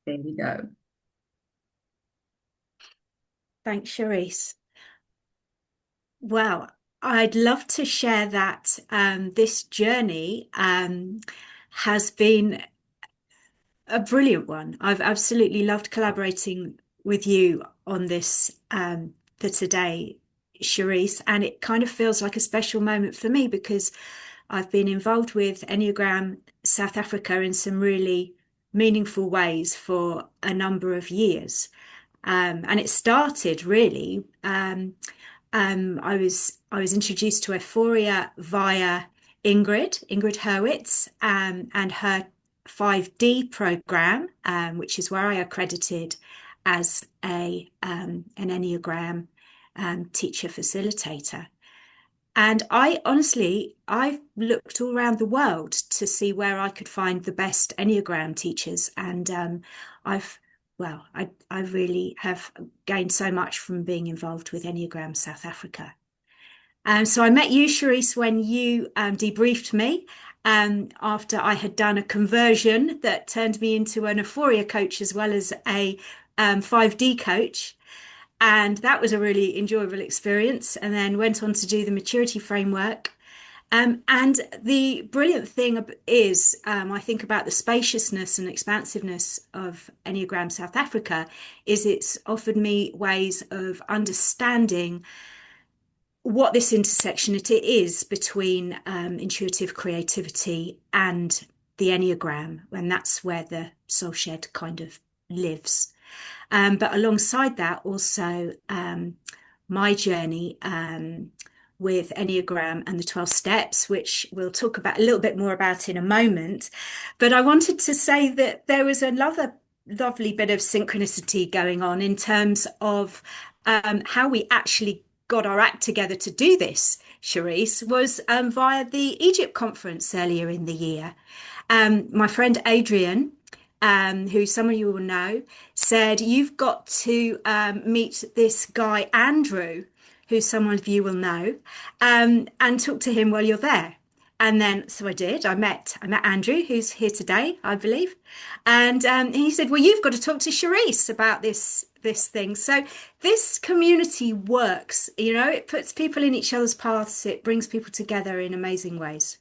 There we go. Thanks, Cherise. Well, I'd love to share that this journey has been a brilliant one. I've absolutely loved collaborating with you on this for today, Cherise, and it kind of feels like a special moment for me because I've been involved with Enneagram South Africa in some really meaningful ways for a number of years. And it started really. I was introduced to Aephoria via Ingrid Hurwitz, and her 5D program, which is where I accredited as a an Enneagram teacher facilitator. And I honestly, I've looked all around the world to see where I could find the best Enneagram teachers. And I've, I really have gained so much from being involved with Enneagram South Africa. So I met you, Charisse, when you debriefed me after I had done a conversion that turned me into an Aephoria coach as well as a 5D coach. And that was a really enjoyable experience. And then went on to do the maturity framework. And the brilliant thing is, I think about the spaciousness and expansiveness of Enneagram South Africa, is it's offered me ways of understanding what this intersection it is between intuitive creativity and the Enneagram, and that's where the soul shed kind of lives. But alongside that, also my journey with Enneagram and the 12 steps, which we'll talk about a little bit more about in a moment. But I wanted to say that there was another lovely bit of synchronicity going on in terms of how we actually got our act together to do this, Cherise, was via the Egypt conference earlier in the year. My friend Adrian, who some of you will know, said, "You've got to meet this guy, Andrew, who some of you will know, and talk to him while you're there." And then, so I did. I met Andrew, who's here today, I believe, and he said, "Well, you've got to talk to Charisse about this thing." So this community works. It puts people in each other's paths. It brings people together in amazing ways.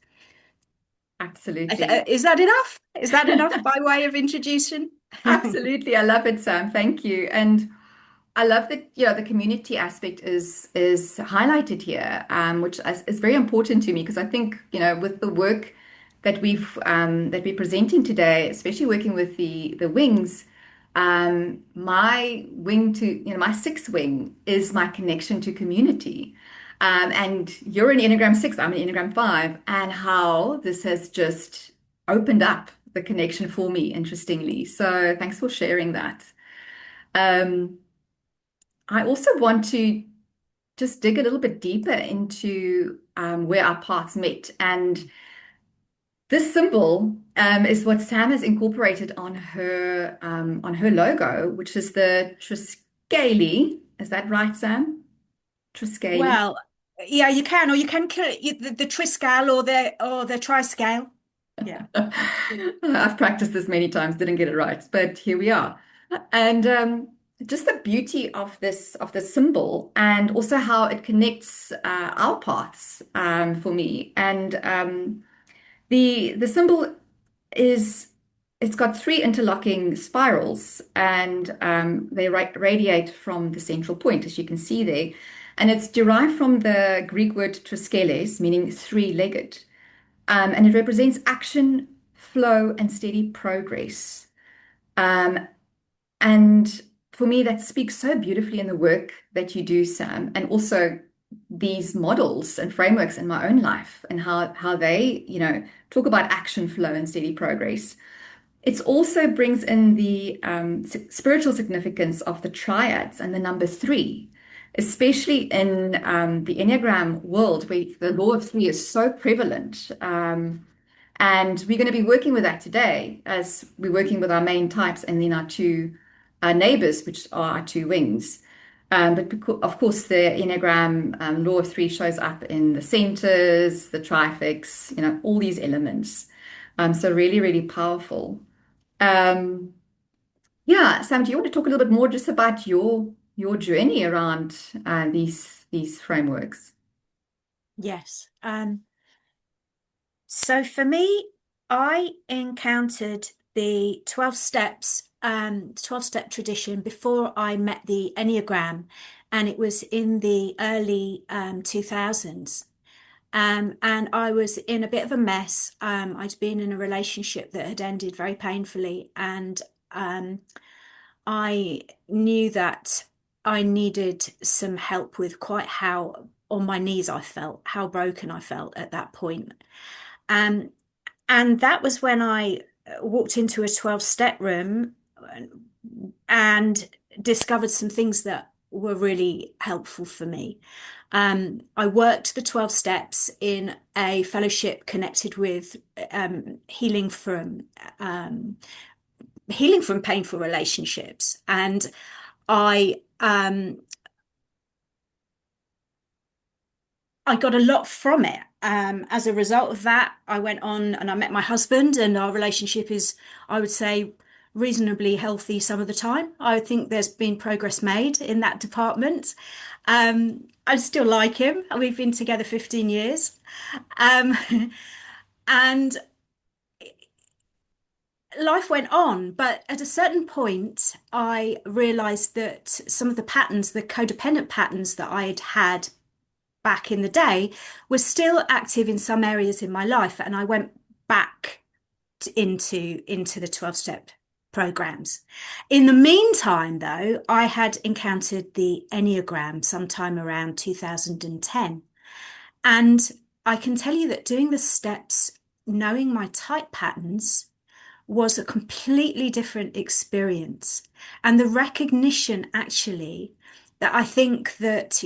Absolutely. Is that enough? Is that enough by way of introduction? Absolutely. I love it, Sam. Thank you. And I love that, the community aspect is highlighted here, which is very important to me because I think, with the work that we're presenting today, especially working with the wings, my wing to, my sixth wing is my connection to community. And you're an Enneagram 6, I'm an Enneagram 5, and how this has just opened up the connection for me, interestingly. So thanks for sharing that. Um, I also want to just dig a little bit deeper into where our paths met. And this symbol is what Sam has incorporated on her logo, which is the Triskele. Is that right, Sam? Triskele. Well, yeah, you can, or you can kill it, the triscale or the triscale. Yeah. I've practiced this many times, didn't get it right, but here we are. And just the beauty of this symbol, and also how it connects our paths for me. And the symbol is it's got three interlocking spirals, and they radiate from the central point, as you can see there. And it's derived from the Greek word triskeles, meaning three-legged. And it represents action, flow, and steady progress. Um, and for me, that speaks so beautifully in the work that you do, Sam, and also these models and frameworks in my own life and how they, talk about action, flow, and steady progress. It also brings in the spiritual significance of the triads and the number three, especially in the Enneagram world where the law of three is so prevalent. And we're going to be working with that today as we're working with our main types and then our two neighbors, which are our two wings. But of course, the Enneagram law of three shows up in the centers, the trifix, all these elements. So really, really powerful. Um, Yeah, Sam, do you want to talk a little bit more just about your journey around these frameworks? Yes. So for me, I encountered the 12 steps, 12-step tradition before I met the Enneagram, and it was in the early 2000s. And I was in a bit of a mess. I'd been in a relationship that had ended very painfully, and um, I knew that I needed some help with quite how on my knees I felt, how broken I felt at that point. Um, and that was when I walked into a 12-step room and discovered some things that were really helpful for me. I worked the 12 steps in a fellowship connected with um, healing from um, healing from painful relationships, and I got a lot from it. As a result of that, I went on and I met my husband, and our relationship is, I would say, reasonably healthy some of the time. I think there's been progress made in that department. I still like him. We've been together 15 years. Um, and life went on, but at a certain point, I realized that some of the patterns, the codependent patterns that I had had back in the day was still active in some areas in my life, and I went back into the 12-step programs. In the meantime, though, I had encountered the Enneagram sometime around 2010, and I can tell you that doing the steps, knowing my type patterns, was a completely different experience. And the recognition actually that I think that,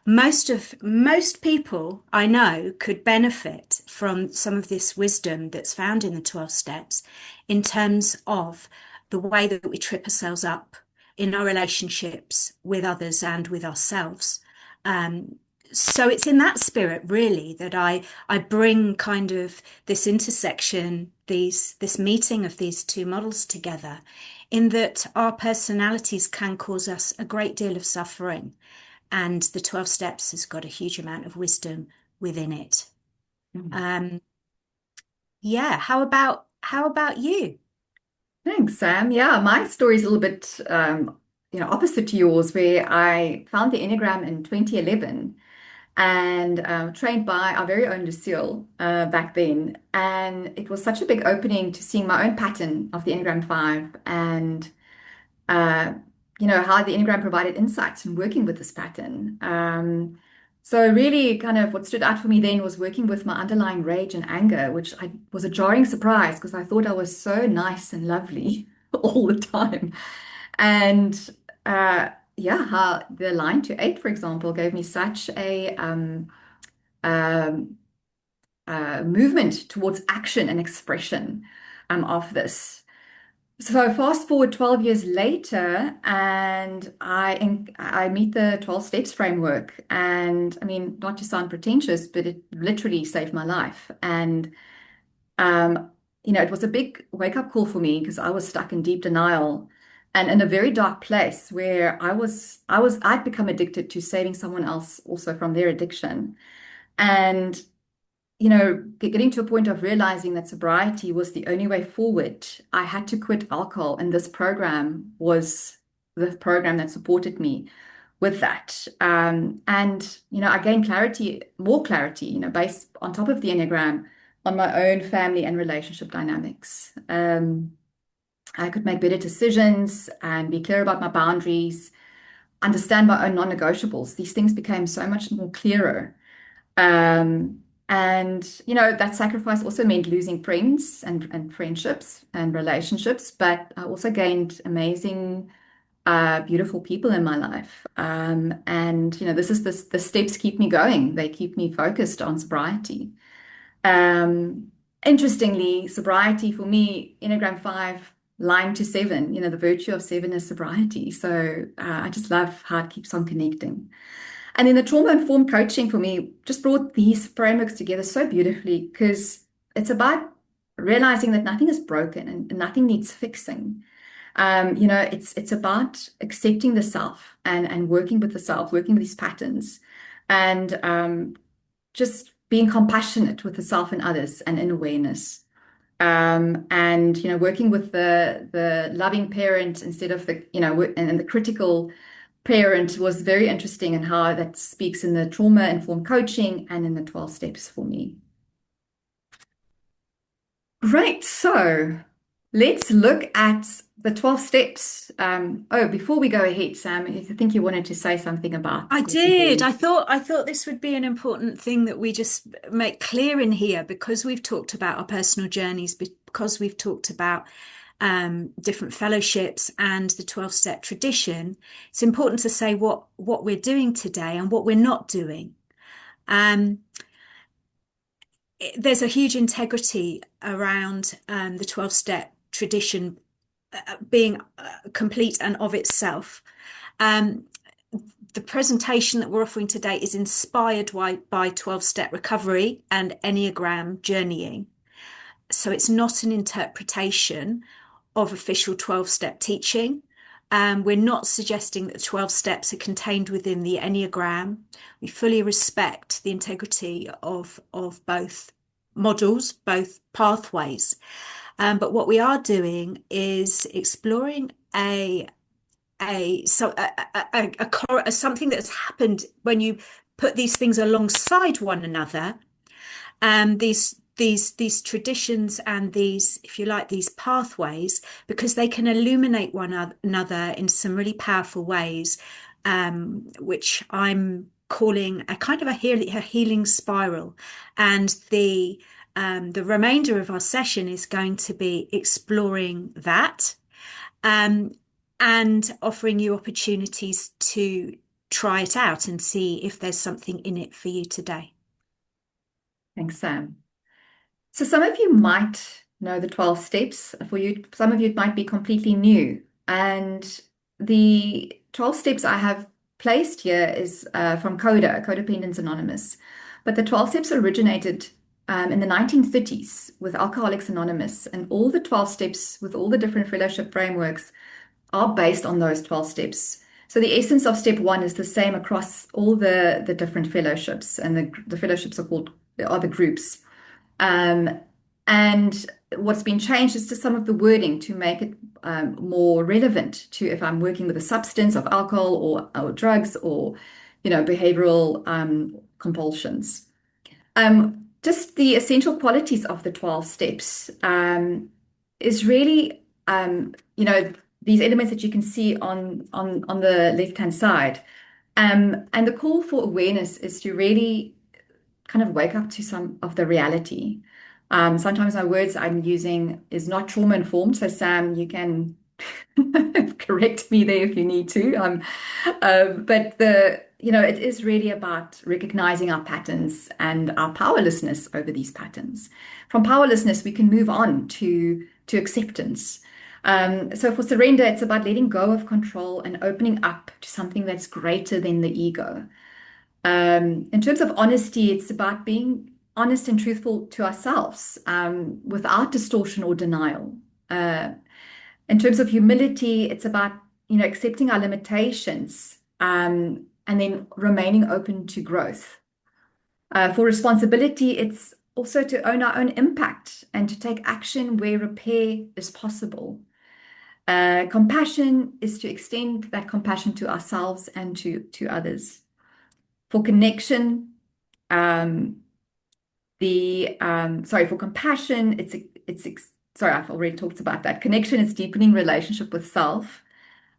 most people I know could benefit from some of this wisdom that's found in the 12 steps in terms of the way that we trip ourselves up in our relationships with others and with ourselves. Um, so it's in that spirit really that I bring kind of this intersection, this meeting of these two models together, in that our personalities can cause us a great deal of suffering, and the 12 steps has got a huge amount of wisdom within it. Mm. Um, yeah, how about you? Thanks, Sam. Yeah, my story is a little bit opposite to yours, where I found the Enneagram in 2011 and trained by our very own Lucille back then. And it was such a big opening to seeing my own pattern of the Enneagram 5 and uh, how the Enneagram provided insights in working with this pattern. So really kind of what stood out for me then was working with my underlying rage and anger, which was a jarring surprise because I thought I was so nice and lovely all the time. And yeah, how the line to eight, for example, gave me such a um, movement towards action and expression of this. So fast forward 12 years later, and I meet the 12 steps framework. And I mean, not to sound pretentious, but it literally saved my life. And it was a big wake-up call for me because I was stuck in deep denial and in a very dark place where I'd become addicted to saving someone else also from their addiction. And getting to a point of realizing that sobriety was the only way forward, I had to quit alcohol, and this program was the program that supported me with that. And I gained clarity, more clarity, based on top of the Enneagram, on my own family and relationship dynamics. I could make better decisions and be clear about my boundaries, understand my own non-negotiables. These things became so much more clearer. And that sacrifice also meant losing friends and friendships and relationships, but I also gained amazing, beautiful people in my life. And the steps keep me going. They keep me focused on sobriety. Um, Interestingly, sobriety for me, Enneagram 5, line to 7, the virtue of 7 is sobriety. So I just love how it keeps on connecting. And then the trauma-informed coaching for me just brought these frameworks together so beautifully because it's about realizing that nothing is broken and nothing needs fixing. It's about accepting the self and working with the self, working with these patterns, and just being compassionate with the self and others, and in awareness. And working with the loving parent instead of the and the critical parent was very interesting, and how that speaks in the trauma informed coaching and in the 12 steps for me. Great. So let's look at the 12 steps. Before we go ahead, Sam, I think you wanted to say something about I it before did. we. I thought this would be an important thing that we just make clear in here, because we've talked about our personal journeys, because we've talked about different fellowships and the 12-step tradition. It's important to say what we're doing today and what we're not doing. Um, there's a huge integrity around the 12-step tradition being complete and of itself. Um, the presentation that we're offering today is inspired by 12-step recovery and Enneagram journeying. So it's not an interpretation of official 12-step teaching. We're not suggesting that the 12 steps are contained within the Enneagram. We fully respect the integrity of both models, both pathways. But what we are doing is exploring something that's happened when you put these things alongside one another, these traditions and these, if you like, these pathways, because they can illuminate one another in some really powerful ways, which I'm calling a kind of a healing spiral. And the remainder of our session is going to be exploring that, um, and offering you opportunities to try it out and see if there's something in it for you today. Thanks, Sam. So some of you might know the 12 steps. For you, some of you it might be completely new. And the 12 steps I have placed here is from CODA, Codependence Anonymous. But the 12 steps originated in the 1930s with Alcoholics Anonymous, and all the 12 steps with all the different fellowship frameworks are based on those 12 steps. So the essence of step one is the same across all the different fellowships, and the fellowships are the groups. Um, and what's been changed is just some of the wording to make it more relevant to if I'm working with a substance of alcohol or drugs, or behavioral compulsions. Just the essential qualities of the 12 steps is really these elements that you can see on the left-hand side. And the call for awareness is to really kind of wake up to some of the reality. Sometimes my words I'm using is not trauma informed. So Sam, you can correct me there if you need to. But it is really about recognizing our patterns and our powerlessness over these patterns. From powerlessness, we can move on to acceptance. So for surrender, it's about letting go of control and opening up to something that's greater than the ego. In terms of honesty, it's about being honest and truthful to ourselves without distortion or denial. Uh, in terms of humility, it's about accepting our limitations and then remaining open to growth. For responsibility, it's also to own our own impact and to take action where repair is possible. Compassion is to extend that compassion to ourselves and to others. For connection, um, for compassion, sorry, I've already talked about that. Connection is deepening relationship with self,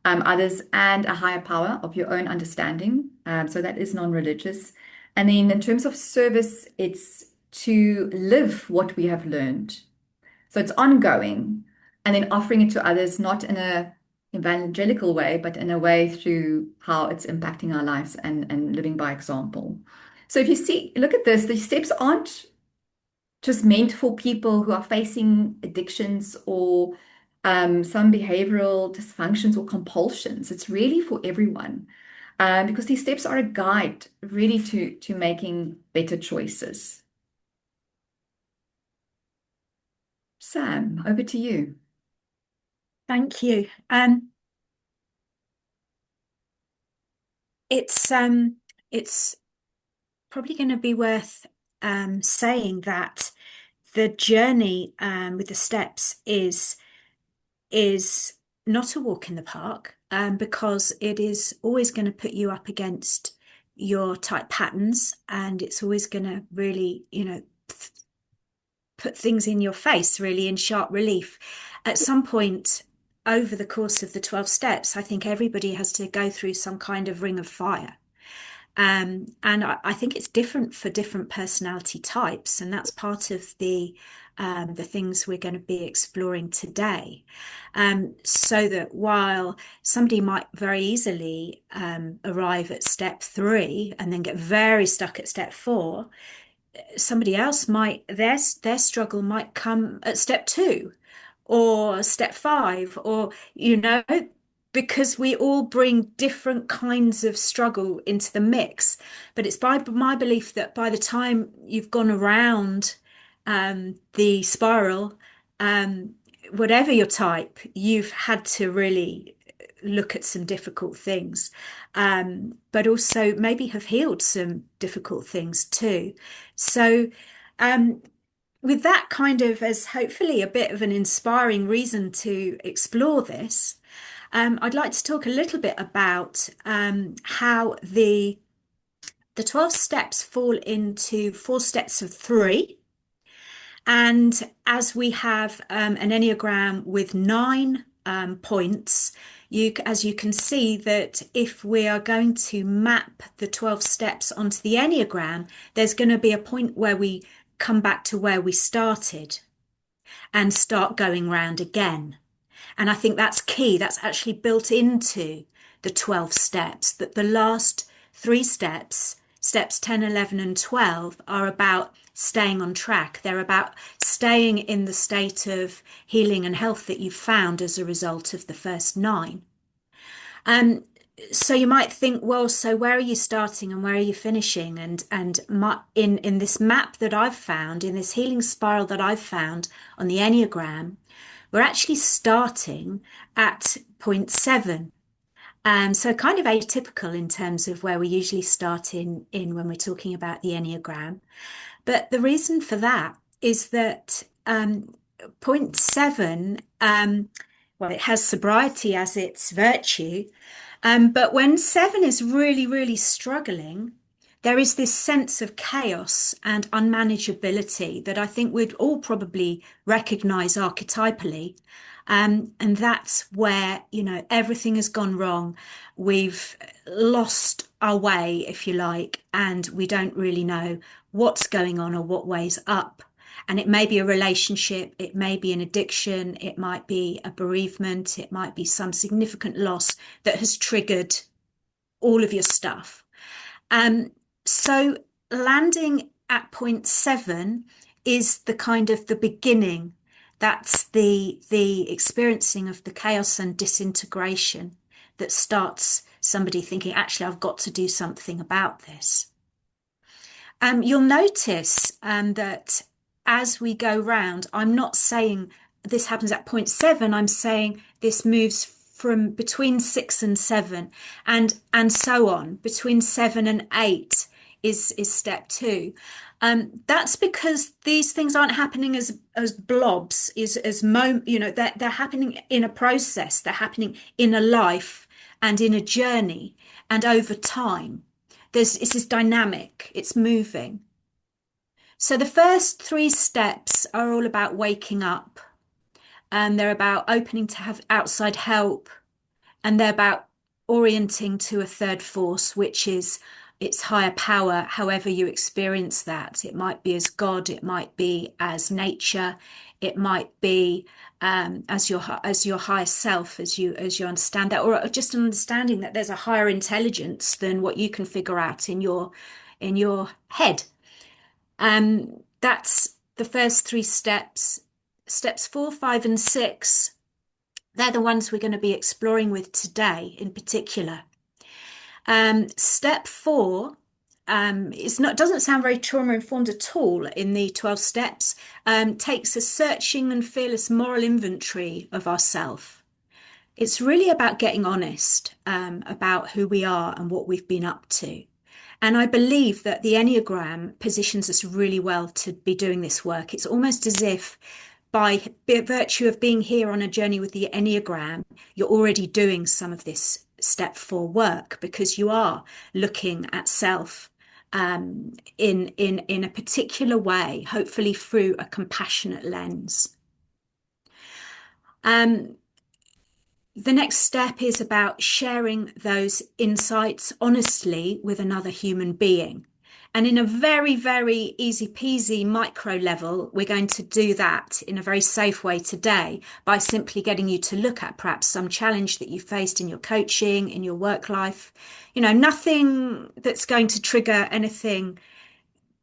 others, and a higher power of your own understanding. So that is non-religious. And then in terms of service, it's to live what we have learned. So it's ongoing, and then offering it to others, not in a evangelical way, but in a way through how it's impacting our lives and living by example. So if you look at this, the steps aren't just meant for people who are facing addictions or some behavioral dysfunctions or compulsions. It's really for everyone, because these steps are a guide really to making better choices. Sam, over to you. Thank you. It's probably going to be worth saying that the journey with the steps is not a walk in the park, because it is always going to put you up against your type patterns, and it's always going to really, put things in your face really in sharp relief. At some point over the course of the 12 steps, I think everybody has to go through some kind of ring of fire. And I think it's different for different personality types, and that's part of the things we're going to be exploring today. So that while somebody might very easily arrive at step 3 and then get very stuck at step 4, somebody else might their struggle might come at step 2 or step 5, or because we all bring different kinds of struggle into the mix. But it's by my belief that by the time you've gone around the spiral, um, whatever your type, you've had to really look at some difficult things, but also maybe have healed some difficult things too. So, um, with that kind of as hopefully a bit of an inspiring reason to explore this, I'd like to talk a little bit about how the 12 steps fall into 4 steps of 3. And as we have an Enneagram with 9 points, as you can see that if we are going to map the 12 steps onto the Enneagram, there's going to be a point where we come back to where we started and start going round again. And I think that's key. That's actually built into the 12 steps, that the last 3 steps, steps 10, 11, and 12, are about staying on track. They're about staying in the state of healing and health that you've found as a result of the first 9. So you might think, well, so where are you starting and where are you finishing? In this map that I've found, in this healing spiral that I've found on the Enneagram, we're actually starting at point 7. So kind of atypical in terms of where we usually start in when we're talking about the Enneagram. But the reason for that is that point 7, well, it has sobriety as its virtue. But when 7 is really, really struggling, there is this sense of chaos and unmanageability that I think we'd all probably recognize archetypally. And that's where, everything has gone wrong. We've lost our way, if you like, and we don't really know what's going on or what way's up. And it may be a relationship, it may be an addiction, it might be a bereavement, it might be some significant loss that has triggered all of your stuff. So landing at point 7 is the kind of the beginning. That's the experiencing of the chaos and disintegration that starts somebody thinking, actually, I've got to do something about this. You'll notice that as we go round, I'm not saying this happens at point 7. I'm saying this moves from between 6 and 7, and so on. Between 7 and 8 is step 2. That's because these things aren't happening as blobs, they're happening in a process. They're happening in a life and in a journey and over time. This is dynamic, it's moving. So the first 3 steps are all about waking up, and they're about opening to have outside help, and they're about orienting to a third force, which is its higher power, however you experience that. It might be as God, it might be as nature, it might be as your higher self, as you understand that, or just an understanding that there's a higher intelligence than what you can figure out in your head. That's the first 3 steps. Steps 4, 5, and 6. They're the ones we're going to be exploring with today in particular. Step 4 doesn't sound very trauma informed at all in the 12 steps. Takes a searching and fearless moral inventory of ourself. It's really about getting honest about who we are and what we've been up to. And I believe that the Enneagram positions us really well to be doing this work. It's almost as if by virtue of being here on a journey with the Enneagram, you're already doing some of this step 4 work because you are looking at self in a particular way, hopefully through a compassionate lens. Um, the next step is about sharing those insights honestly with another human being. And in a very, very easy peasy micro level, we're going to do that in a very safe way today by simply getting you to look at perhaps some challenge that you faced in your coaching, in your work life. Nothing that's going to trigger anything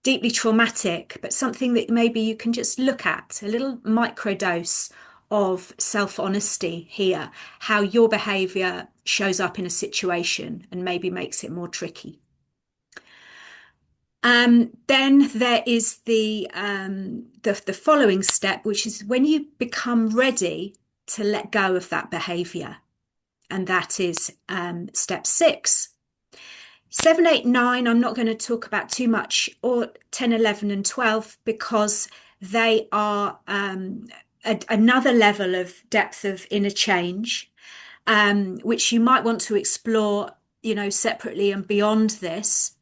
deeply traumatic, but something that maybe you can just look at, a little micro dose of self-honesty here, how your behavior shows up in a situation and maybe makes it more tricky. Then there is the following step, which is when you become ready to let go of that behavior. And that is step 6. 7, 8, 9, I'm not going to talk about too much, or 10, 11, and 12, because they are another level of depth of inner change, which you might want to explore, separately and beyond this.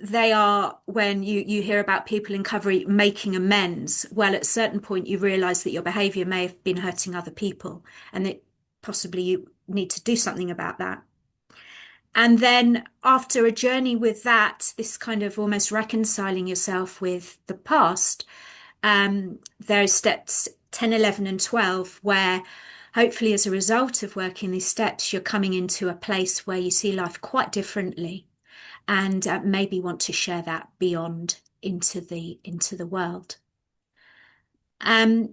They are when you hear about people in recovery making amends. Well, at a certain point, you realize that your behavior may have been hurting other people and that possibly you need to do something about that. And then after a journey with that, this kind of almost reconciling yourself with the past, there's steps 10, 11, and 12, where hopefully as a result of working these steps, you're coming into a place where you see life quite differently and maybe want to share that beyond into the world. The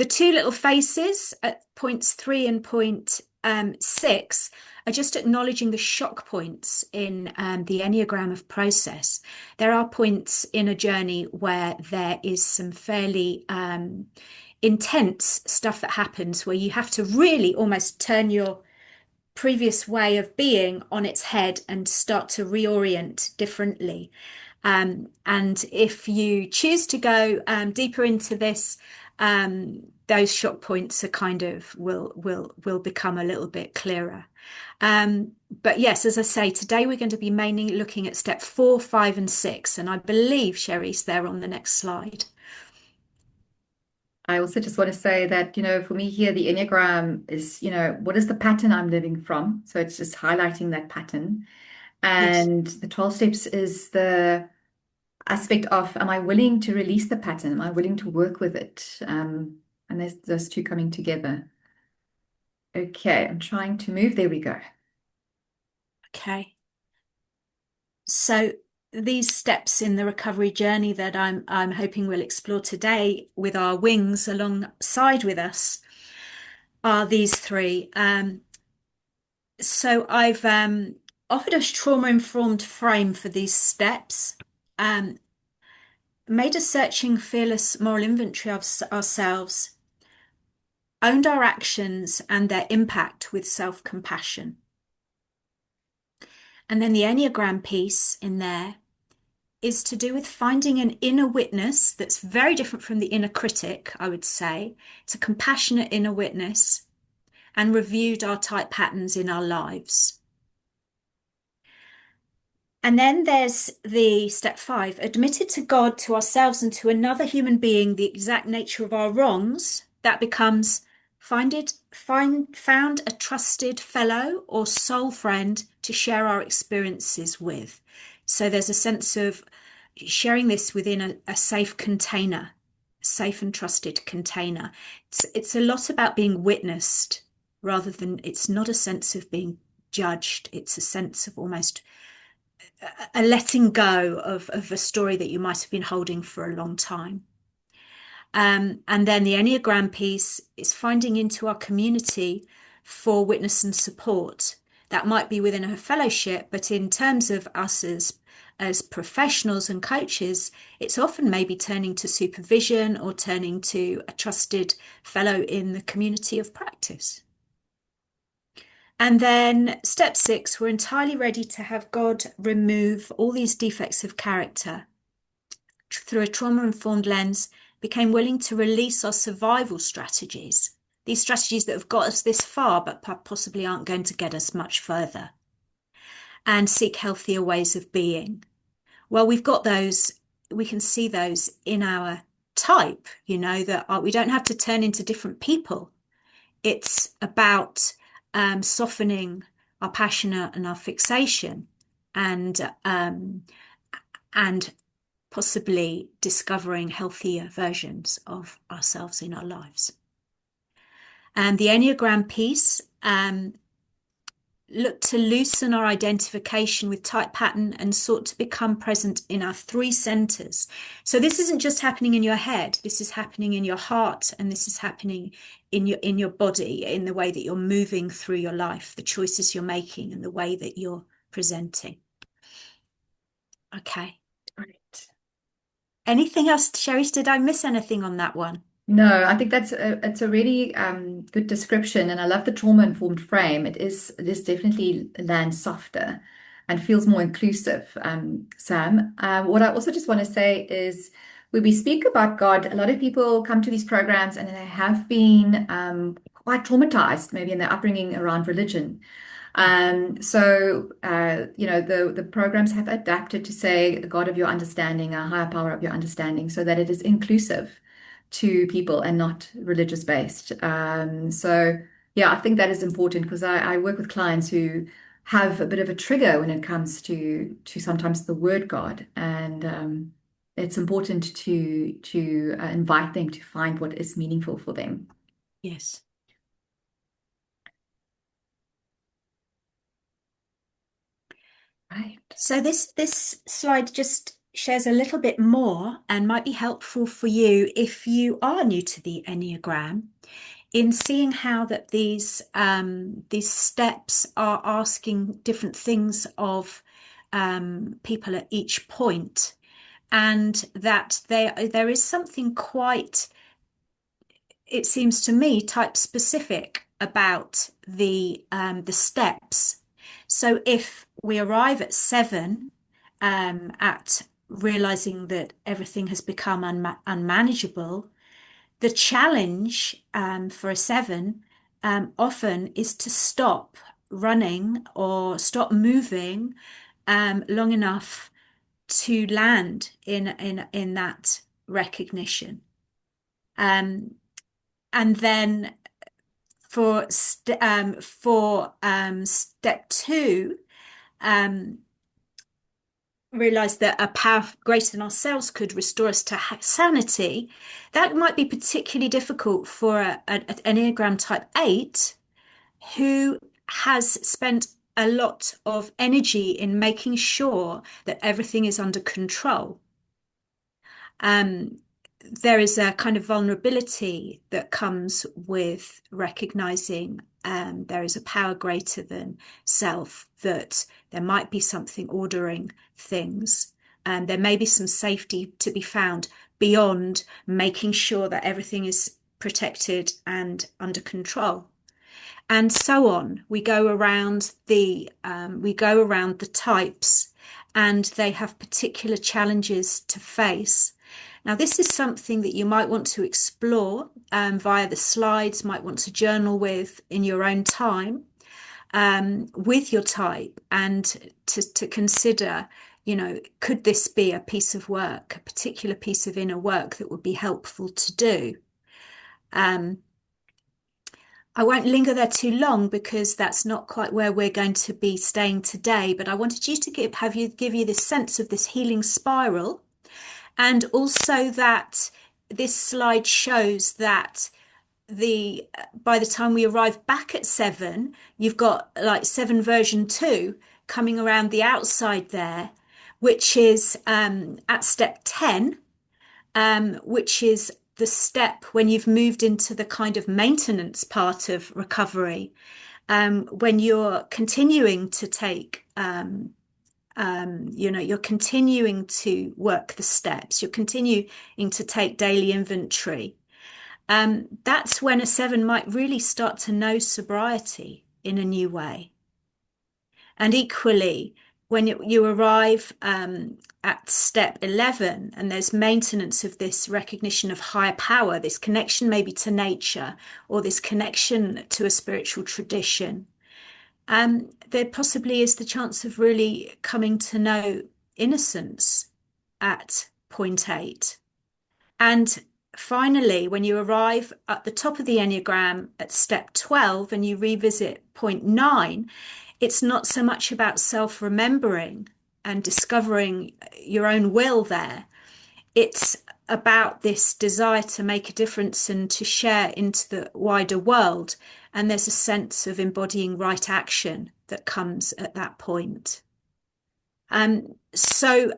two little faces at points 3 and point 6 are just acknowledging the shock points in the Enneagram of process. There are points in a journey where there is some fairly intense stuff that happens where you have to really almost turn your previous way of being on its head and start to reorient differently. And if you choose to go deeper into this, those shock points are kind of will become a little bit clearer. But yes, as I say, today we're going to be mainly looking at step 4, 5, and 6, and I believe Cherise there on the next slide. I also just want to say that, for me here, the Enneagram is, what is the pattern I'm living from? So it's just highlighting that pattern. Yes. And the 12 steps is the aspect of, am I willing to release the pattern? Am I willing to work with it? And there's those two coming together. Okay, I'm trying to move. There we go. Okay. So these steps in the recovery journey that I'm hoping we'll explore today with our wings alongside with us are these 3. So I've offered a trauma-informed frame for these steps, made a searching, fearless moral inventory of ourselves, owned our actions and their impact with self-compassion. And then the Enneagram piece in there is to do with finding an inner witness that's very different from the inner critic, I would say. It's a compassionate inner witness, and reviewed our type patterns in our lives. And then there's the step 5, admitted to God, to ourselves, and to another human being the exact nature of our wrongs. That becomes found a trusted fellow or soul friend to share our experiences with. So there's a sense of sharing this within a safe container, safe and trusted container. It's a lot about being witnessed rather than, it's not a sense of being judged. It's a sense of almost a letting go of a story that you might have been holding for a long time. And then the Enneagram piece is finding into our community for witness and support. That might be within a fellowship, but in terms of us as as professionals and coaches, it's often maybe turning to supervision or turning to a trusted fellow in the community of practice. And then step 6, we're entirely ready to have God remove all these defects of character through a trauma-informed lens, became willing to release our survival strategies, these strategies that have got us this far but possibly aren't going to get us much further, and seek healthier ways of being. Well, we've got those, we can see those in our type, that we don't have to turn into different people. It's about softening our passion and our fixation, and possibly discovering healthier versions of ourselves in our lives. And the Enneagram piece looked to loosen our identification with type pattern and sought to become present in our 3 centers. So this isn't just happening in your head, this is happening in your heart, and this is happening in your body, in the way that you're moving through your life, the choices you're making, and the way that you're presenting. Okay. Right. Anything else, Cherise? Did I miss anything on that one? No, I think it's a really good description, and I love the trauma-informed frame. It is definitely lands softer and feels more inclusive. Sam, what I also just want to say is when we speak about God, a lot of people come to these programs and they have been quite traumatized, maybe in their upbringing around religion. The programs have adapted to say a God of your understanding, a higher power of your understanding, so that it is inclusive to people and not religious based. Yeah, I think that is important because I work with clients who have a bit of a trigger when it comes to sometimes the word God, and it's important to invite them to find what is meaningful for them. Yes. Right. So this slide just shares a little bit more and might be helpful for you if you are new to the Enneagram, in seeing how that these steps are asking different things of people at each point, and that there is something quite, it seems to me, type specific about the steps. So if we arrive at 7, at realizing that everything has become unmanageable, the challenge for a 7 often is to stop running or stop moving long enough to land in that recognition. And then for step 2, realize that a power greater than ourselves could restore us to sanity. That might be particularly difficult for an Enneagram type 8 who has spent a lot of energy in making sure that everything is under control. There is a kind of vulnerability that comes with recognizing there is a power greater than self, that there might be something ordering things, and there may be some safety to be found beyond making sure that everything is protected and under control. And so on. We go around the types, and they have particular challenges to face. Now, this is something that you might want to explore via the slides, might want to journal with in your own time with your type, and to consider, could this be a piece of work, a particular piece of inner work that would be helpful to do? I won't linger there too long because that's not quite where we're going to be staying today, but I wanted you to give you this sense of this healing spiral. And also that this slide shows that by the time we arrive back at 7, you've got like 7 version 2 coming around the outside there, which is at step 10, which is the step when you've moved into the kind of maintenance part of recovery, when you're continuing to take you're continuing to work the steps, you're continuing to take daily inventory, that's when a seven might really start to know sobriety in a new way. And equally, when you arrive at step 11, and there's maintenance of this recognition of higher power, this connection maybe to nature, or this connection to a spiritual tradition, there possibly is the chance of really coming to know innocence at point 8. And finally, when you arrive at the top of the Enneagram at step 12 and you revisit point 9, it's not so much about self-remembering and discovering your own will there. It's about this desire to make a difference and to share into the wider world. And there's a sense of embodying right action that comes at that point. So,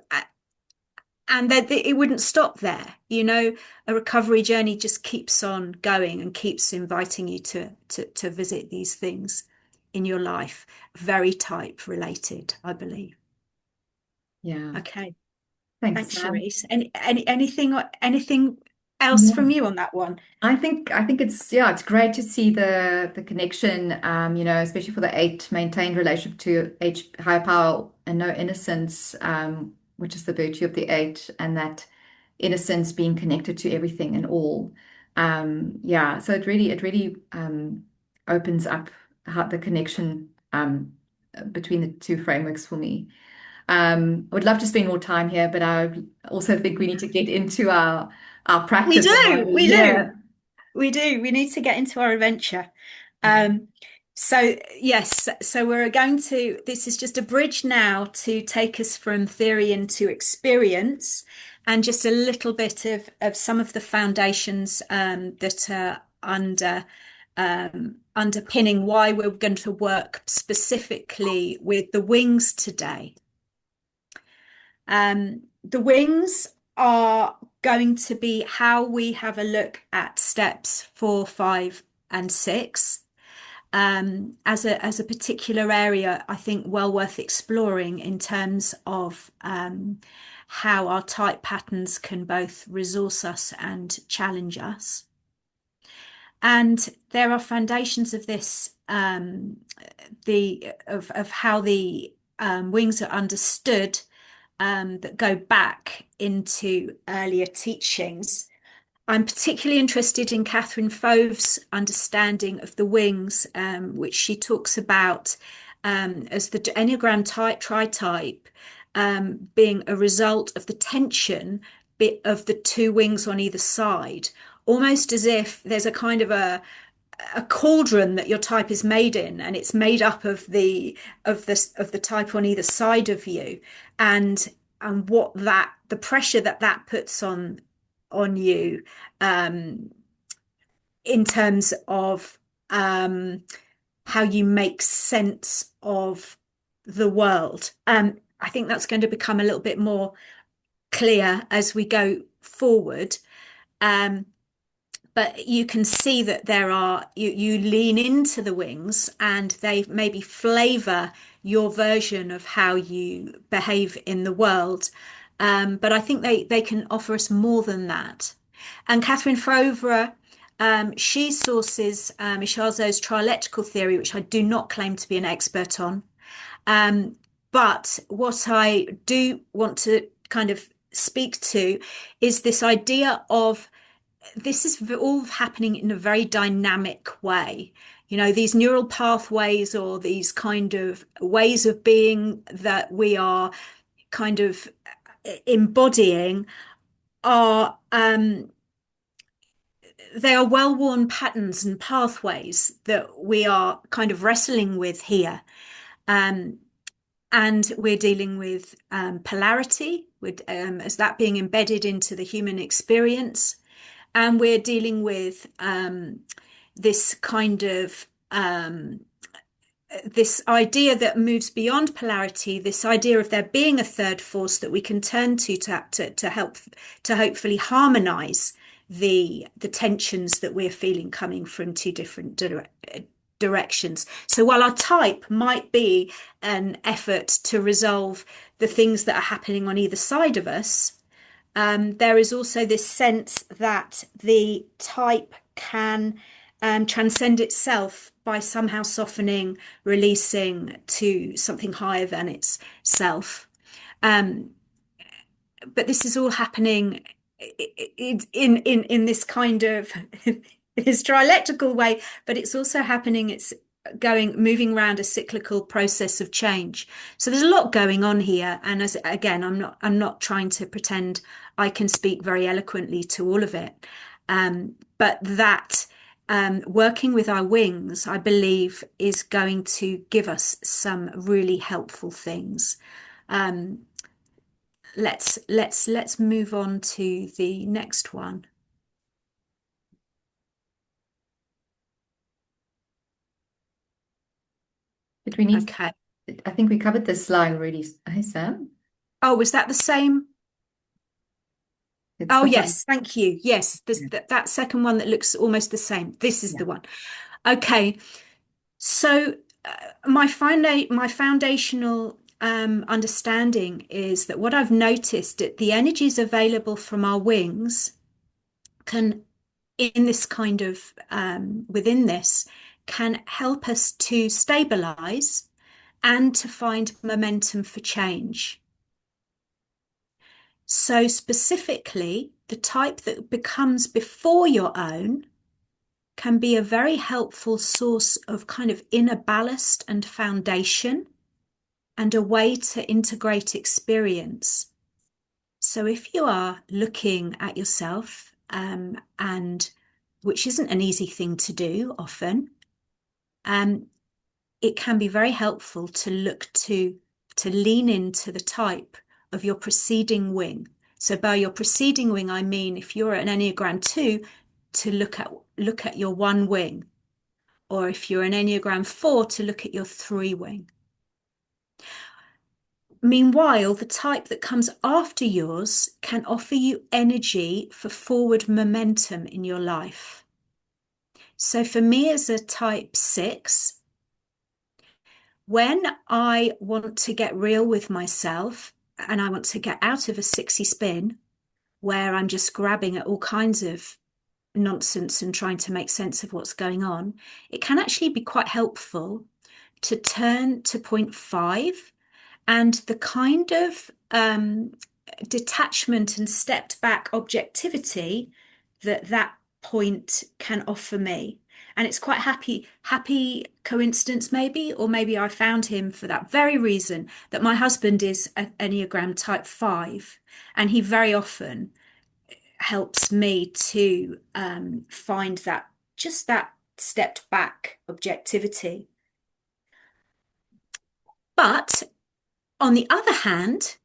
and that it wouldn't stop there. A recovery journey just keeps on going and keeps inviting you to visit these things in your life. Very type related, I believe. Yeah. Okay. Thanks, Thanks, Sam. Cherise. Anything else from you on that one? I think it's great to see the connection, especially for the 8 maintained relationship to H higher power and no innocence, which is the virtue of the 8, and that innocence being connected to everything and all. Yeah, so it really opens up how the connection between the two frameworks for me. I would love to spend more time here, but I also think we need to get into our We practice and why do, we're we do. here. We do. We need to get into our adventure. Yeah. Um, so yes, so this is just a bridge now to take us from theory into experience, and just a little bit of some of the foundations that are underpinning why we're going to work specifically with the wings today. The wings are going to be how we have a look at steps 4, 5, and 6 as a particular area, I think well worth exploring in terms of how our type patterns can both resource us and challenge us. And there are foundations of this, of how the wings are understood, that go back into earlier teachings. I'm particularly interested in Catherine Fove's understanding of the wings, which she talks about as the Enneagram type, tri-type, being a result of the tension of the two wings on either side, almost as if there's a kind of a cauldron that your type is made in, and it's made up of the type on either side of you, and what the pressure that puts on you, in terms of how you make sense of the world. I think that's going to become a little bit more clear as we go forward. But you can see that you lean into the wings, and they maybe flavor your version of how you behave in the world. But I think they can offer us more than that. And Catherine Fovre, she sources Michelzo's trialectical theory, which I do not claim to be an expert on. But what I do want to kind of speak to is this idea of this is all happening in a very dynamic way. These neural pathways, or these kind of ways of being that we are kind of embodying, are they are well-worn patterns and pathways that we are kind of wrestling with here. And we're dealing with polarity, as that being embedded into the human experience. And we're dealing with this kind of this idea that moves beyond polarity, this idea of there being a third force that we can turn to help to hopefully harmonize the tensions that we're feeling coming from two different directions. So while our type might be an effort to resolve the things that are happening on either side of us, there is also this sense that the type can transcend itself by somehow softening, releasing to something higher than itself. Um, but this is all happening in this kind of this dialectical way, but it's also happening. It's moving around a cyclical process of change. So there's a lot going on here. And as again, I'm not trying to pretend I can speak very eloquently to all of it. But that working with our wings, I believe, is going to give us some really helpful things. Let's move on to the next one. But we need, Okay. I think we covered this slide already. Hey, Sam. Oh, was that the same? It's Oh, the one. yes. Thank you. Yes. Yeah. That second one that looks almost the same. This is Yeah. the one. Okay. So my foundational understanding is that what I've noticed that the energies available from our wings can, in this kind of within this, can help us to stabilize and to find momentum for change. So specifically, the type that becomes before your own can be a very helpful source of kind of inner ballast and foundation and a way to integrate experience. So if you are looking at yourself, and which isn't an easy thing to do often, it can be very helpful to look to lean into the type of your preceding wing. So by your preceding wing, I mean if you're an Enneagram 2, to look at your one wing, or if you're an Enneagram 4, to look at your 3 wing. Meanwhile, the type that comes after yours can offer you energy for forward momentum in your life. So for me as a type 6, when I want to get real with myself and I want to get out of a 60 spin where I'm just grabbing at all kinds of nonsense and trying to make sense of what's going on, it can actually be quite helpful to turn to point 5 and the kind of detachment and stepped back objectivity that point can offer me. And it's quite happy coincidence, maybe, or maybe I found him for that very reason, that my husband is an Enneagram type 5, and he very often helps me to find that just that stepped back objectivity. But on the other hand,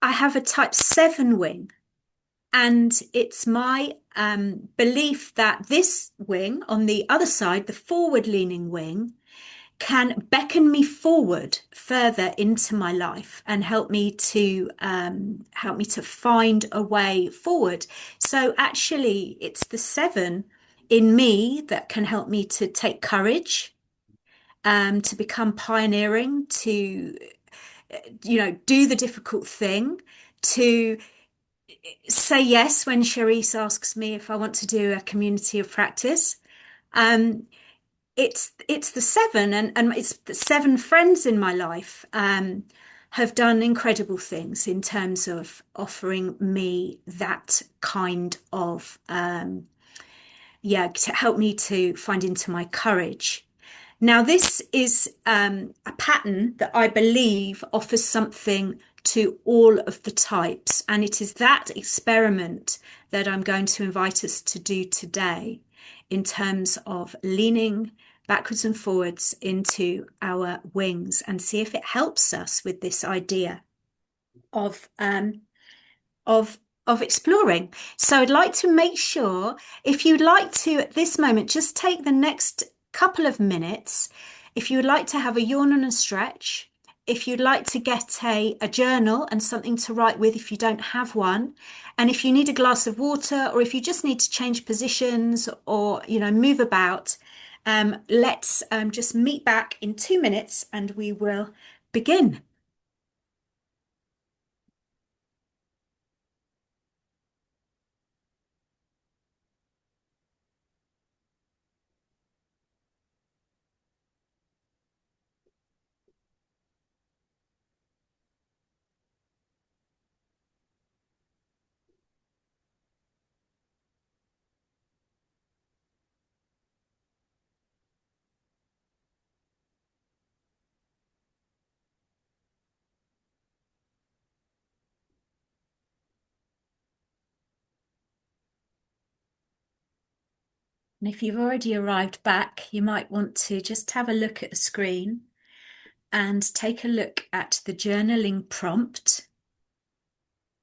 I have a type 7 wing, and it's my belief that this wing on the other side, the forward leaning wing, can beckon me forward further into my life and help me to find a way forward. So actually, it's the 7 in me that can help me to take courage, to become pioneering, to do the difficult thing, to say yes when Cherise asks me if I want to do a community of practice. It's the 7, and it's the 7 friends in my life have done incredible things in terms of offering me that kind of to help me to find into my courage. Now, this is a pattern that I believe offers something to all of the types, and it is that experiment that I'm going to invite us to do today in terms of leaning backwards and forwards into our wings and see if it helps us with this idea of exploring. So I'd like to make sure, if you'd like to at this moment, just take the next couple of minutes. If you would like to have a yawn and a stretch, if you'd like to get a journal and something to write with if you don't have one, and if you need a glass of water, or if you just need to change positions or move about, Let's just meet back in 2 minutes and we will begin. And if you've already arrived back, you might want to just have a look at the screen and take a look at the journaling prompt.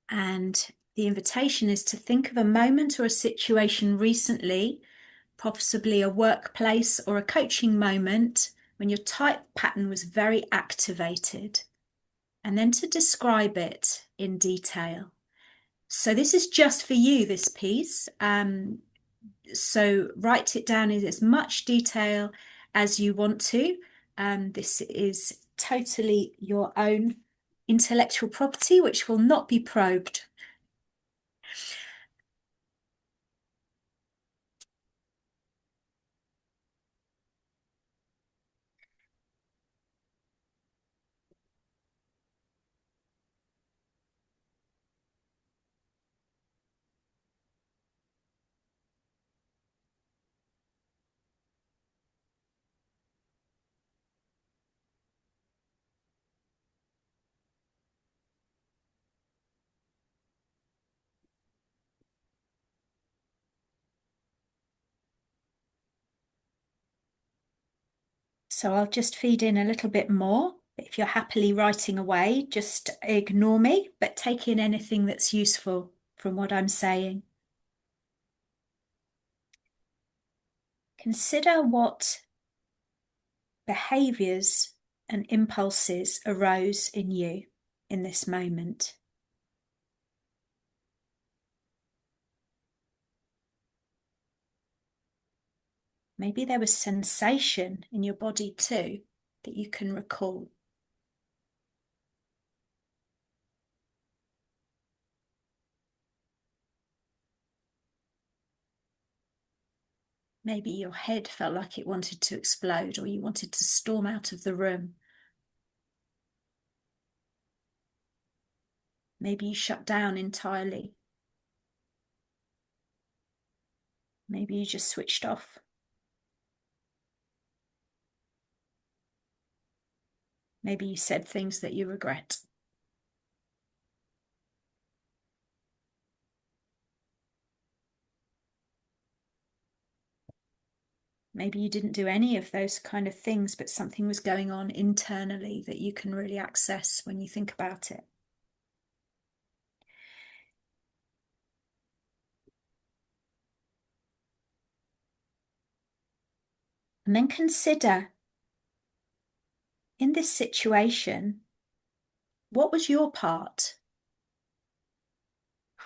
And the invitation is to think of a moment or a situation recently, possibly a workplace or a coaching moment, when your type pattern was very activated, and then to describe it in detail. So this is just for you, this piece. So write it down in as much detail as you want to. This is totally your own intellectual property, which will not be probed. So I'll just feed in a little bit more. If you're happily writing away, just ignore me, but take in anything that's useful from what I'm saying. Consider what behaviors and impulses arose in you in this moment. Maybe there was sensation in your body too that you can recall. Maybe your head felt like it wanted to explode or you wanted to storm out of the room. Maybe you shut down entirely. Maybe you just switched off. Maybe you said things that you regret. Maybe you didn't do any of those kind of things, but something was going on internally that you can really access when you think about it. And then consider, in this situation, what was your part?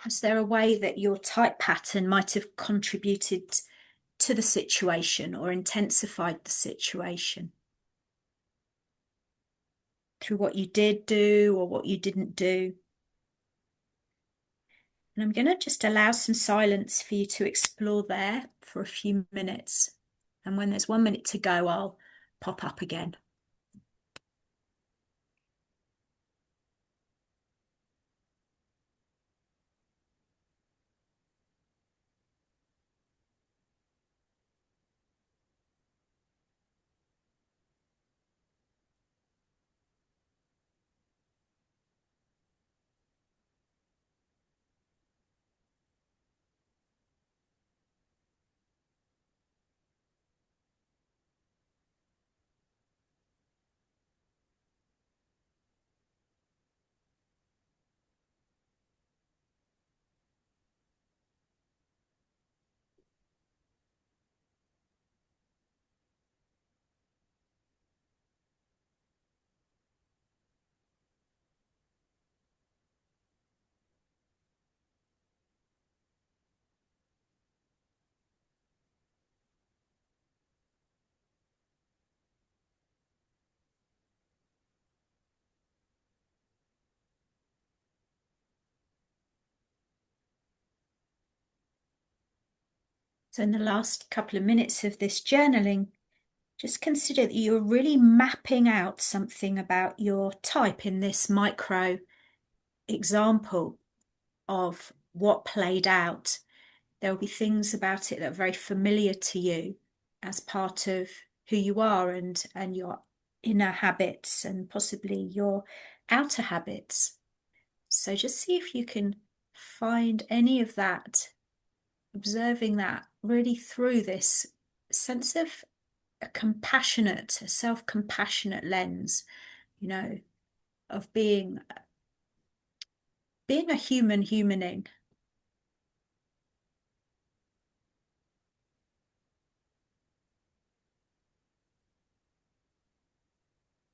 Was there a way that your type pattern might have contributed to the situation or intensified the situation through what you did do or what you didn't do? And I'm going to just allow some silence for you to explore there for a few minutes. And when there's 1 minute to go, I'll pop up again. So in the last couple of minutes of this journaling, just consider that you're really mapping out something about your type in this micro example of what played out. There will be things about it that are very familiar to you as part of who you are and your inner habits and possibly your outer habits. So just see if you can find any of that, observing that really through this sense of a compassionate, a self-compassionate lens, you know, of being a human humaning.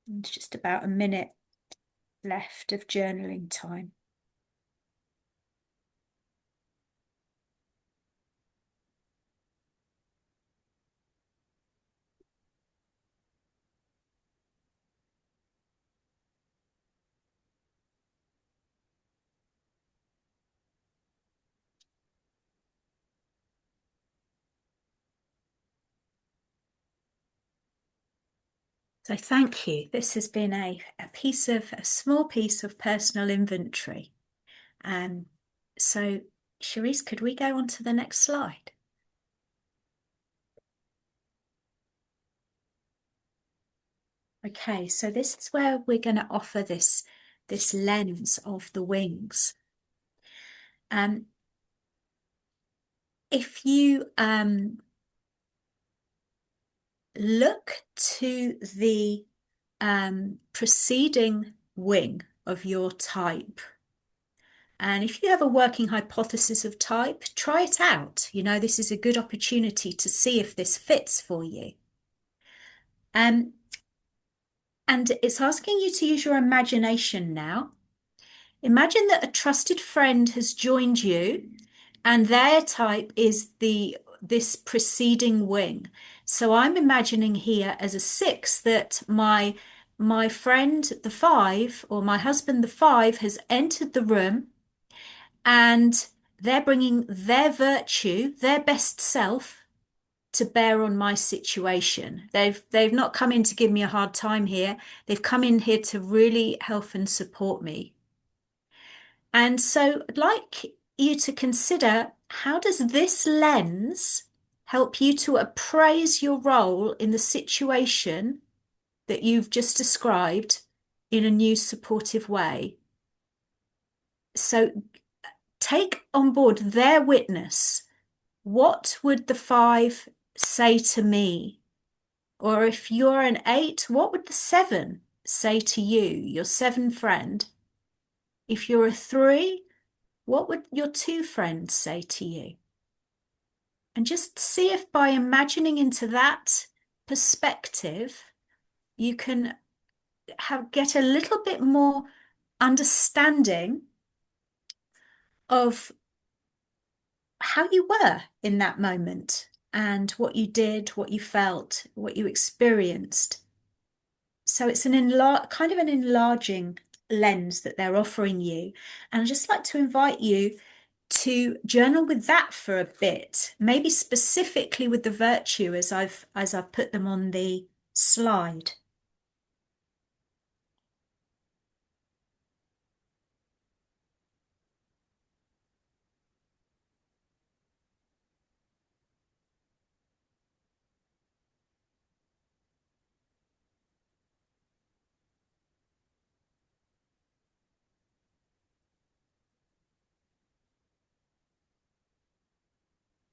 And just about a minute left of journaling time. So thank you. This has been a small piece of personal inventory. So Cherise, could we go on to the next slide? Okay, so this is where we're going to offer this lens of the wings. If you look to the preceding wing of your type, and if you have a working hypothesis of type, try it out. You know, this is a good opportunity to see if this fits for you. And it's asking you to use your imagination now. Imagine that a trusted friend has joined you and their type is this preceding wing. So I'm imagining here as a 6 that my friend the 5 or my husband the 5 has entered the room and they're bringing their virtue, their best self to bear on my situation. They've not come in to give me a hard time here. They've come in here to really help and support me. And so I'd like you to consider, how does this lens help you to appraise your role in the situation that you've just described in a new supportive way? So take on board their witness. What would the 5 say to me? Or if you're an 8, what would the 7 say to you, your 7 friend? If you're a 3, what would your 2 friends say to you? And just see if by imagining into that perspective, you can get a little bit more understanding of how you were in that moment and what you did, what you felt, what you experienced. So it's kind of an enlarging lens that they're offering you. And I'd just like to invite you to journal with that for a bit, maybe specifically with the virtue as I've put them on the slide.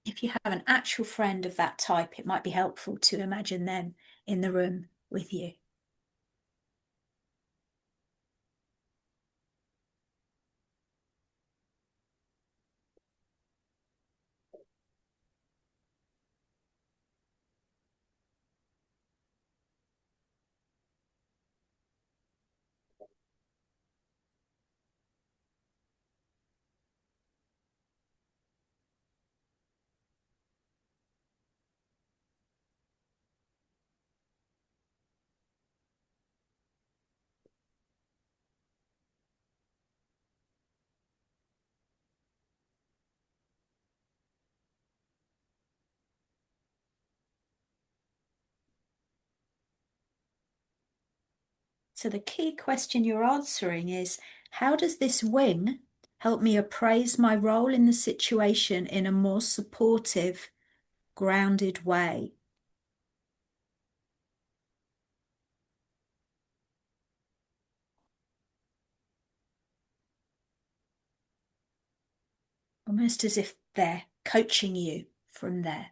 If you have an actual friend of that type, it might be helpful to imagine them in the room with you. So the key question you're answering is, how does this wing help me appraise my role in the situation in a more supportive, grounded way? Almost as if they're coaching you from there.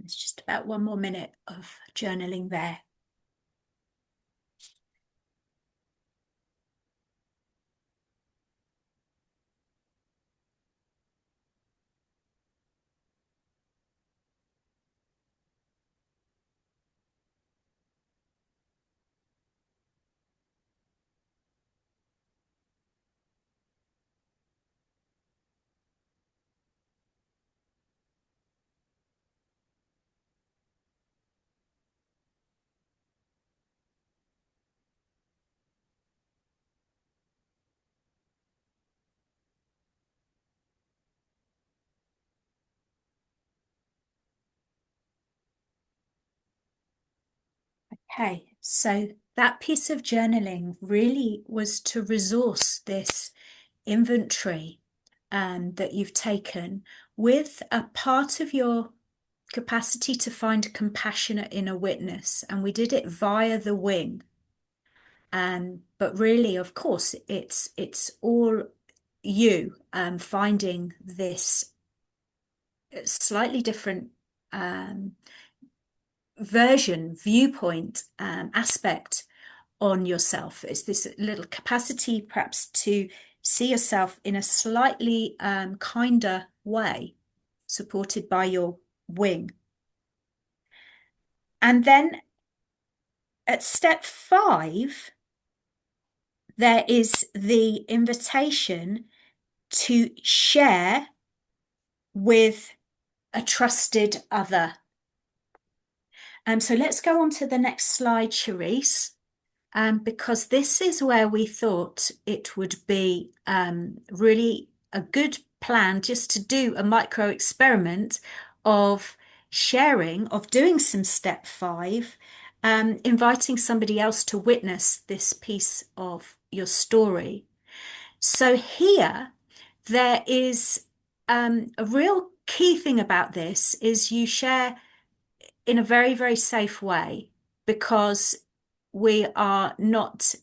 It's just about 1 more minute of journaling there. Okay, so that piece of journaling really was to resource this inventory that you've taken with a part of your capacity to find compassionate inner witness. And we did it via the wing. But really, of course, it's all you finding this slightly different um, viewpoint, aspect on yourself. It's this little capacity perhaps to see yourself in a slightly kinder way, supported by your wing. And then at step 5, there is the invitation to share with a trusted other. So let's go on to the next slide, Cherise. Because this is where we thought it would be really a good plan just to do a micro experiment of sharing, of doing some step 5, inviting somebody else to witness this piece of your story. So here, there is a real key thing about this is you share in a very, very safe way, because we are not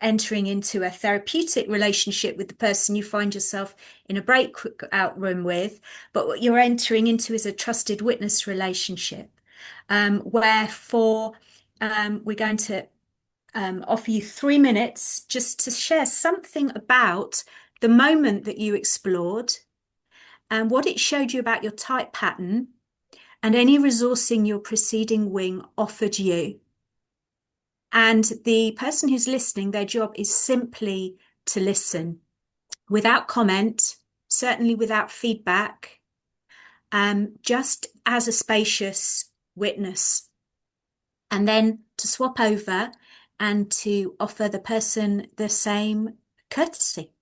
entering into a therapeutic relationship with the person you find yourself in a breakout room with, but what you're entering into is a trusted witness relationship, wherefore we're going to offer you 3 minutes just to share something about the moment that you explored and what it showed you about your type pattern and any resourcing your preceding wing offered you. And the person who's listening, their job is simply to listen without comment, certainly without feedback, just as a spacious witness. And then to swap over and to offer the person the same courtesy.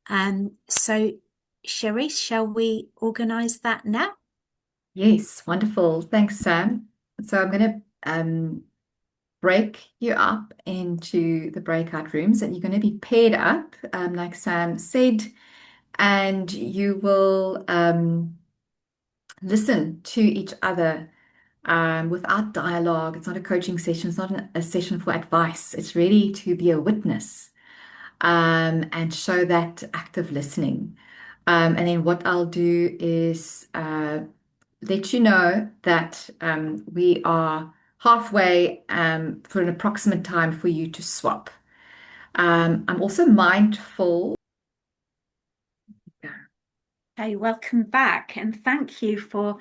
So, Cherise, shall we organise that now? Yes, wonderful. Thanks, Sam. So I'm going to break you up into the breakout rooms, and you're going to be paired up, like Sam said, and you will listen to each other without dialogue. It's not a coaching session. It's not a session for advice. It's really to be a witness and show that active listening. And then what I'll do is let you know that we are halfway for an approximate time for you to swap. I'm also mindful. Hey, welcome back, and thank you for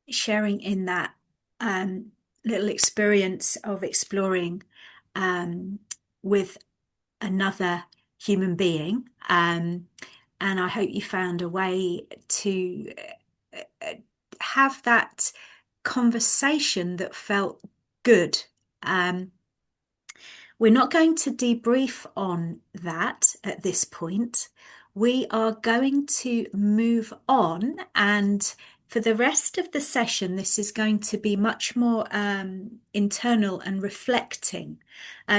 sharing in that little experience of exploring with another human being. And I hope you found a way to have that conversation that felt good. Um, we're not going to debrief on that at this point. We are going to move on, and for the rest of the session, this is going to be much more internal and reflecting.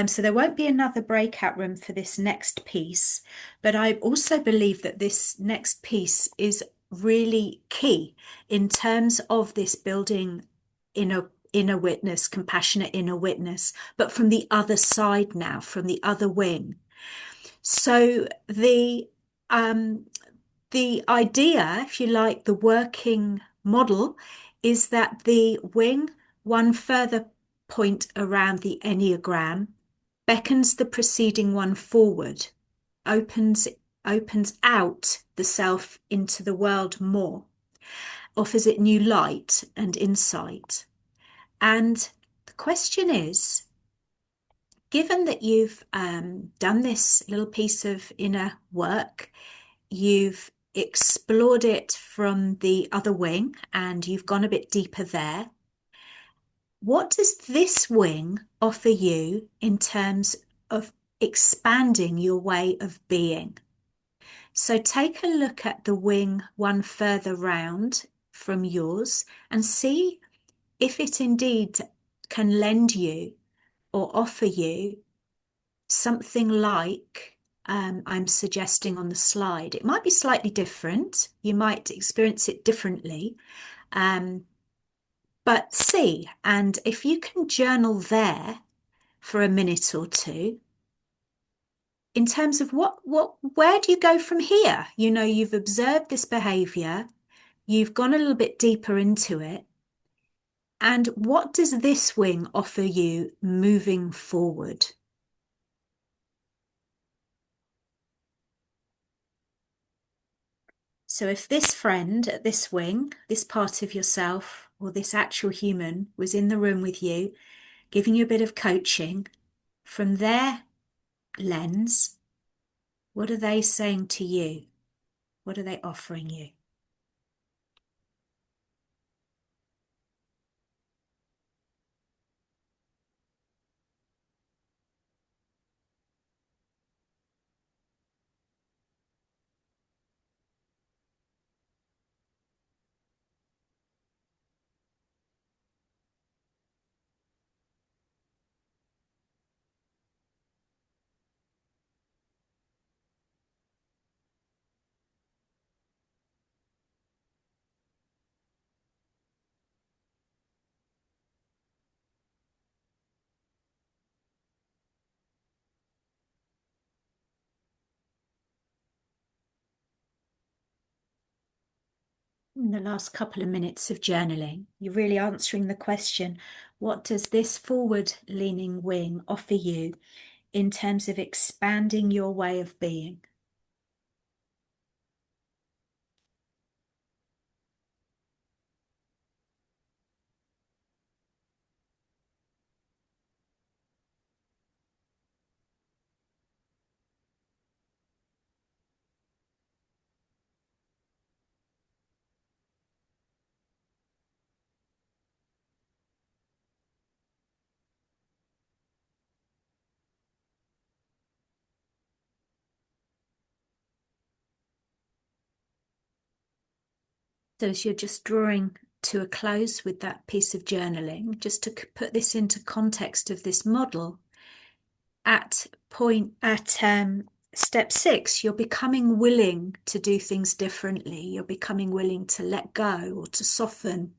So there won't be another breakout room for this next piece, but I also believe that this next piece is really key in terms of this building inner witness, compassionate inner witness, but from the other side now, from the other wing. So the idea, if you like, the working model is that the wing, one further point around the Enneagram, beckons the preceding one forward, opens opens out the self into the world more, offers it new light and insight. And the question is, given that you've done this little piece of inner work, you've explored it from the other wing and you've gone a bit deeper there, what does this wing offer you in terms of expanding your way of being? So take a look at the wing one further round from yours and see if it indeed can lend you or offer you something like I'm suggesting on the slide. It might be slightly different. You might experience it differently. Um, but see, and if you can journal there for a minute or two, in terms of where do you go from here? You know, you've observed this behavior, you've gone a little bit deeper into it. And what does this wing offer you moving forward? So if this friend at this wing, this part of yourself, or this actual human was in the room with you, giving you a bit of coaching, from their lens, what are they saying to you? What are they offering you? In the last couple of minutes of journaling, you're really answering the question, what does this forward-leaning wing offer you in terms of expanding your way of being? So as you're just drawing to a close with that piece of journaling, just to put this into context of this model, at step 6, you're becoming willing to do things differently. You're becoming willing to let go or to soften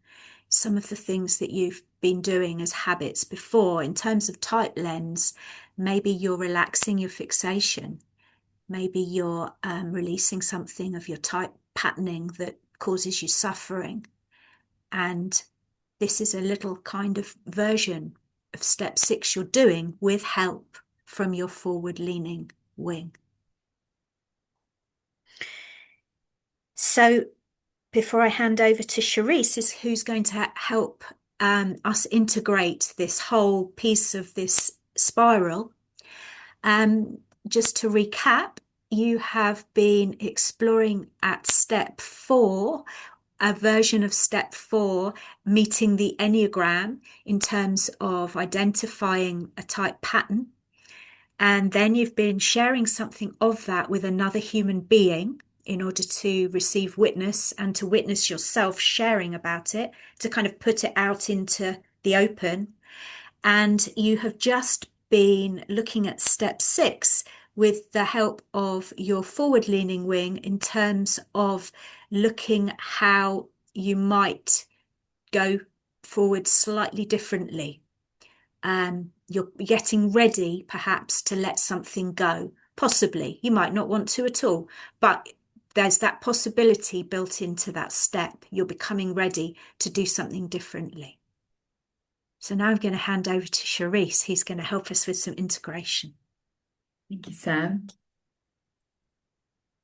some of the things that you've been doing as habits before. In terms of type lens, maybe you're relaxing your fixation. Maybe you're releasing something of your type patterning that causes you suffering. And this is a little kind of version of step 6 you're doing with help from your forward-leaning wing. So before I hand over to Cherise, who's going to help us integrate this whole piece of this spiral, just to recap, you have been exploring at step 4, a version of step 4, meeting the Enneagram in terms of identifying a type pattern. And then you've been sharing something of that with another human being in order to receive witness and to witness yourself sharing about it, to kind of put it out into the open. And you have just been looking at step 6 with the help of your forward leaning wing in terms of looking how you might go forward slightly differently. You're getting ready perhaps to let something go. Possibly, you might not want to at all, but there's that possibility built into that step. You're becoming ready to do something differently. So now I'm going to hand over to Cherise. He's going to help us with some integration. Thank you, Sam.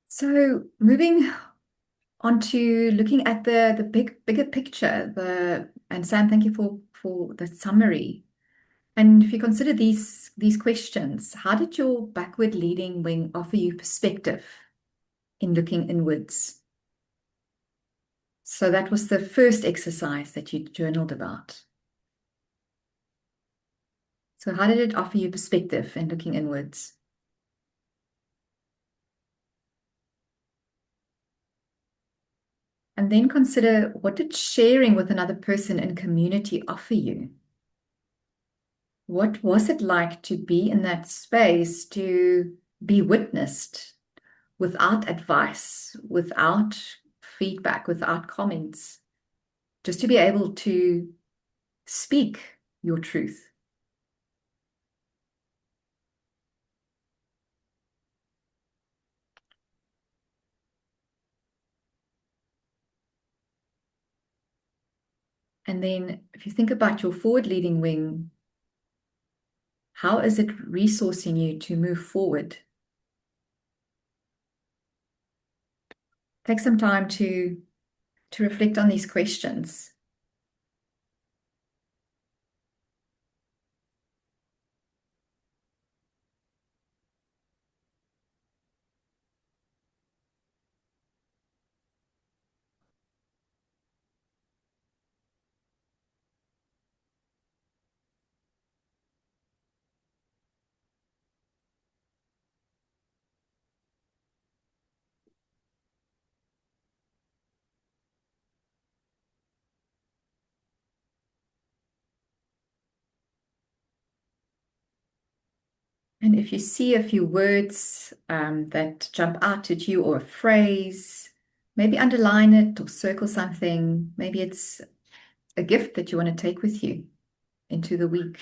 So moving on to looking at the bigger picture, and Sam, thank you for the summary. And if you consider these questions, how did your backward leading wing offer you perspective in looking inwards? So that was the first exercise that you journaled about. So how did it offer you perspective in looking inwards? And then consider, what did sharing with another person in community offer you? What was it like to be in that space, to be witnessed without advice, without feedback, without comments, just to be able to speak your truth? And then if you think about your forward leading wing, how is it resourcing you to move forward? Take some time to reflect on these questions. And if you see a few words that jump out at you, or a phrase, maybe underline it or circle something. Maybe it's a gift that you want to take with you into the week.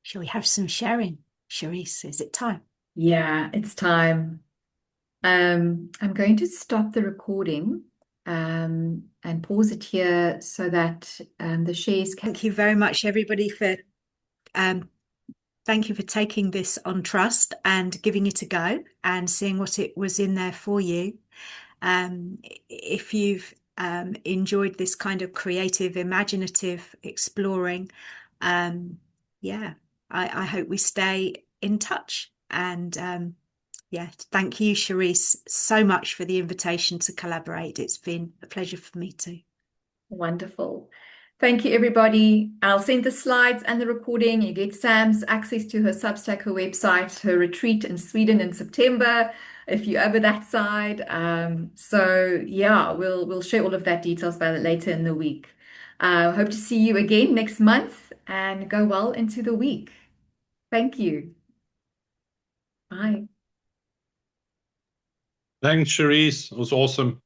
Shall we have some sharing? Cherise, is it time? Yeah, it's time. I'm going to stop the recording and pause it here so that the shares can. Thank you very much, everybody, for thank you for taking this on trust and giving it a go and seeing what it was in there for you. If you've enjoyed this kind of creative, imaginative exploring, yeah, I hope we stay in touch. And yeah, thank you, Cherise, so much for the invitation to collaborate. It's been a pleasure for me too. Wonderful. Thank you, everybody. I'll send the slides and the recording. You get Sam's access to her Substack, her website, her retreat in Sweden in September. if you're over that side. So yeah, we'll share all of that details by later in the week. Hope to see you again next month and go well into the week. Thank you. Bye. Thanks, Cherise. It was awesome.